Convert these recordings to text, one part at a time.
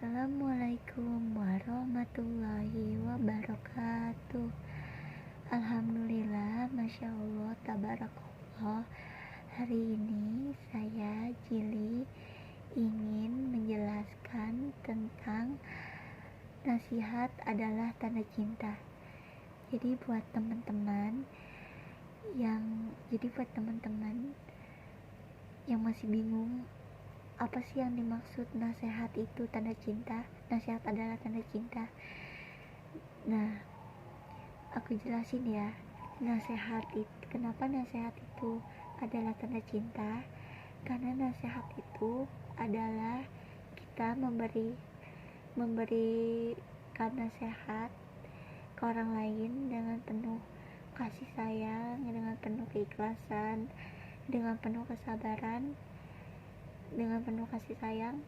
Assalamualaikum warahmatullahi wabarakatuh. Alhamdulillah, Masya Allah, Tabarakallah. Hari ini saya Jili ingin menjelaskan tentang nasihat adalah tanda cinta. Jadi buat teman-teman yang masih bingung apa sih yang dimaksud nasihat itu tanda cinta, nasihat adalah tanda cinta. Nah, aku jelasin ya. Kenapa nasihat itu adalah tanda cinta? Karena nasihat itu adalah kita memberikan nasihat ke orang lain dengan penuh kasih sayang, dengan penuh keikhlasan, dengan penuh kesabaran, dengan penuh kasih sayang.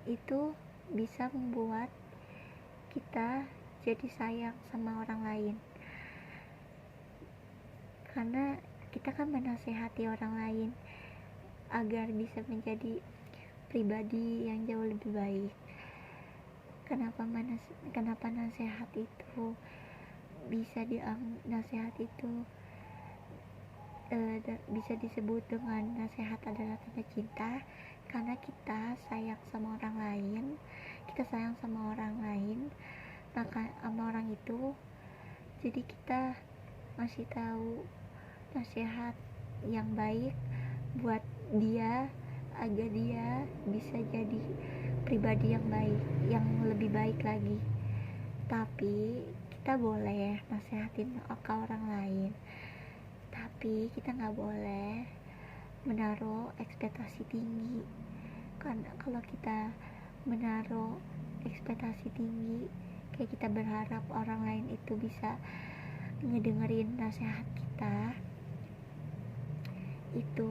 Itu bisa membuat kita jadi sayang sama orang lain, karena kita kan menasehati orang lain agar bisa menjadi pribadi yang jauh lebih baik. Kenapa nasihat itu bisa disebut dengan nasihat adalah tanda cinta? Karena kita sayang sama orang lain, maka sama orang itu, jadi kita ngasih tahu nasihat yang baik buat dia agar dia bisa jadi pribadi yang baik, yang lebih baik lagi. Tapi kita boleh nasihatin ke orang lain, tapi kita nggak boleh menaruh ekspektasi tinggi. Karena kalau kita menaruh ekspektasi tinggi, kayak kita berharap orang lain itu bisa ngedengerin nasihat kita, itu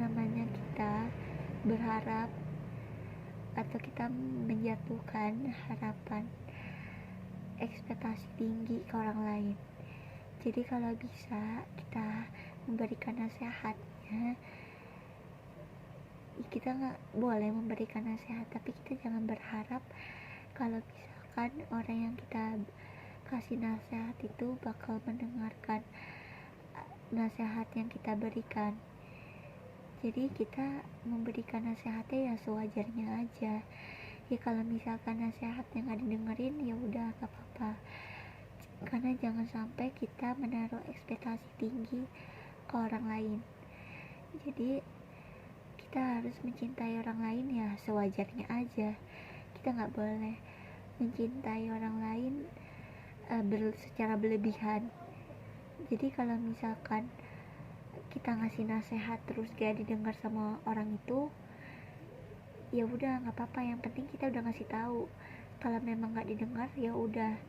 namanya kita berharap atau kita menjatuhkan harapan ekspektasi tinggi ke orang lain. Jadi kalau bisa kita memberikan nasihatnya, kita nggak boleh memberikan nasihat, tapi kita jangan berharap kalau misalkan orang yang kita kasih nasihat itu bakal mendengarkan nasihat yang kita berikan. Jadi kita memberikan nasihatnya ya sewajarnya aja. Ya kalau misalkan nasihatnya nggak didengerin, ya udah nggak apa-apa. Karena jangan sampai kita menaruh ekspektasi tinggi ke orang lain. Jadi kita harus mencintai orang lain ya sewajarnya aja. Kita nggak boleh mencintai orang lain secara berlebihan. Jadi kalau misalkan kita ngasih nasihat terus gak didengar sama orang itu, ya udah nggak apa-apa. Yang penting kita udah ngasih tahu. Kalau memang nggak didengar, ya udah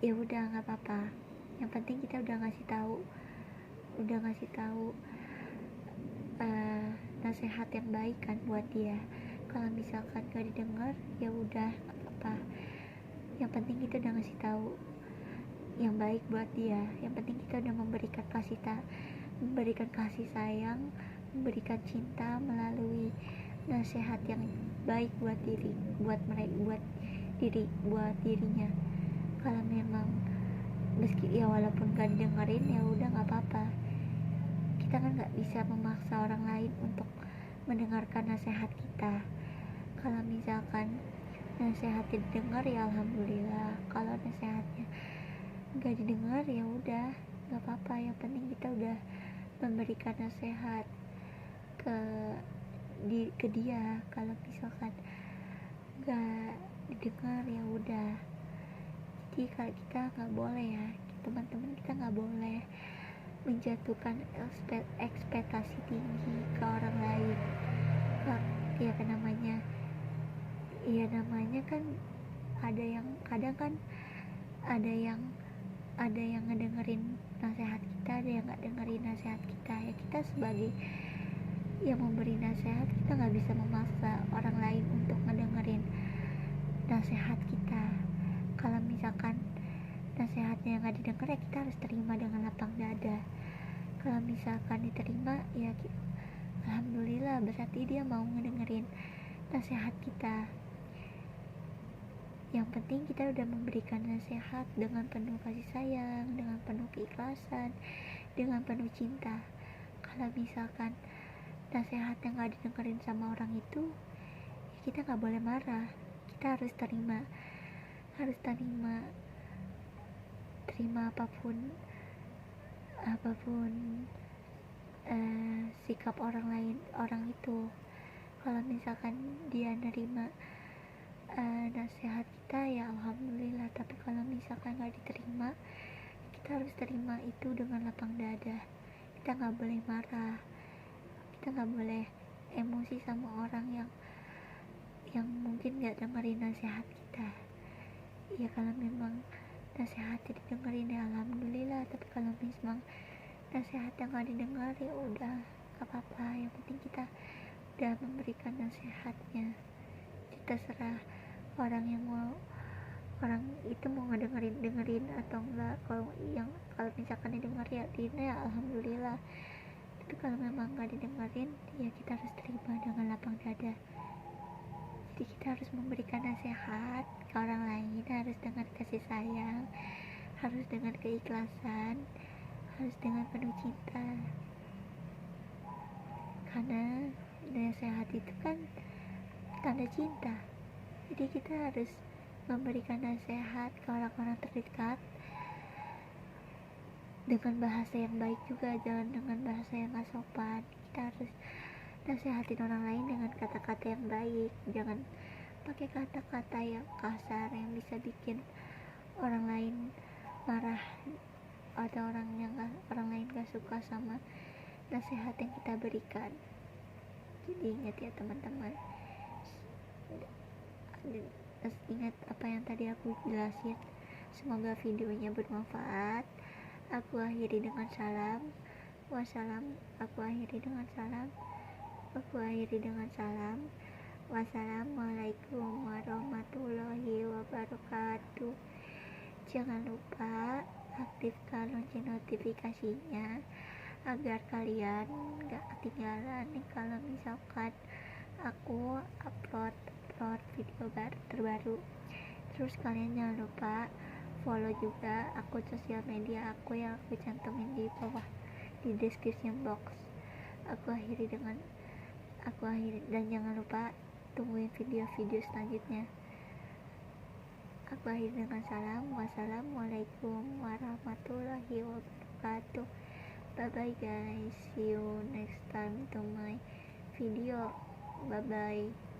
nggak apa-apa. Yang penting kita udah ngasih tahu nasihat yang baik kan buat dia. Kalau misalkan gak didengar, ya udah nggak apa-apa. Yang penting kita udah ngasih tahu yang baik buat dia. Yang penting kita udah memberikan kasih sayang, memberikan cinta melalui nasihat yang baik buat dirinya. Kalau memang walaupun gak didengerin, ya udah nggak apa-apa. Kita kan nggak bisa memaksa orang lain untuk mendengarkan nasihat kita. Kalau misalkan nasihatnya didengar, ya alhamdulillah. Kalau nasihatnya nggak didengar, ya udah nggak apa-apa. Yang penting kita udah memberikan nasihat ke dia. Kalau misalkan nggak didengar, ya udah. Jadi kalau kita nggak boleh ya, teman-teman, kita nggak boleh menjatuhkan ekspektasi tinggi ke orang lain. Namanya kan ada yang ngedengerin nasihat kita, ada yang nggak dengerin nasihat kita. Ya kita sebagai yang memberi nasihat, kita nggak bisa memaksa orang lain untuk ngedengerin nasihat kita. Kalau misalkan nasihatnya nggak didengar, ya kita harus terima dengan lapang dada. Kalau misalkan diterima, ya alhamdulillah, berarti dia mau ngedengerin nasihat kita. Yang penting kita udah memberikan nasihat dengan penuh kasih sayang, dengan penuh keikhlasan, dengan penuh cinta. Kalau misalkan nasihat yang gak didengerin sama orang itu, ya kita gak boleh marah, kita harus terima apapun sikap orang itu. Kalau misalkan dia nerima nasihat kita, ya alhamdulillah. Tapi kalau misalkan gak diterima, kita harus terima itu dengan lapang dada. Kita gak boleh marah, kita gak boleh emosi sama orang yang mungkin gak dengerin nasihat kita. Ya kalau memang nasihatnya didengerin, ya alhamdulillah. Tapi kalau memang nasihatnya gak didengar, ya udah gak apa-apa. Yang penting kita udah memberikan nasihatnya. Kita serah orang itu mau dengerin atau enggak. Kalau misalkan didengar, ya alhamdulillah. Tapi kalau memang gak didengerin, ya kita harus terima dengan lapang dada. Jadi kita harus memberikan nasihat ke orang lain, harus dengan kasih sayang, harus dengan keikhlasan, harus dengan penuh cinta. Karena nasihat itu kan tanda cinta. Jadi kita harus memberikan nasihat ke orang-orang terdekat dengan bahasa yang baik juga, jangan dengan bahasa yang gak sopan. Kita harus nasihatin orang lain dengan kata-kata yang baik, jangan pakai kata-kata yang kasar yang bisa bikin orang lain marah atau orang lain gak suka sama nasihat yang kita berikan. Jadi ingat ya teman-teman, ingat apa yang tadi aku jelasin. Semoga videonya bermanfaat. Aku akhiri dengan salam. Wassalamualaikum warahmatullahi wabarakatuh. Jangan lupa aktifkan lonceng notifikasinya agar kalian gak ketinggalan nih kalau misalkan aku upload video terbaru. Terus kalian jangan lupa follow juga akun sosial media aku yang aku cantumin di bawah di description box. Aku akhiri dan jangan lupa tungguin video-video selanjutnya. Aku akhiri dengan salam. Wassalamualaikum warahmatullahi wabarakatuh. Bye bye guys, see you next time to my video. Bye bye.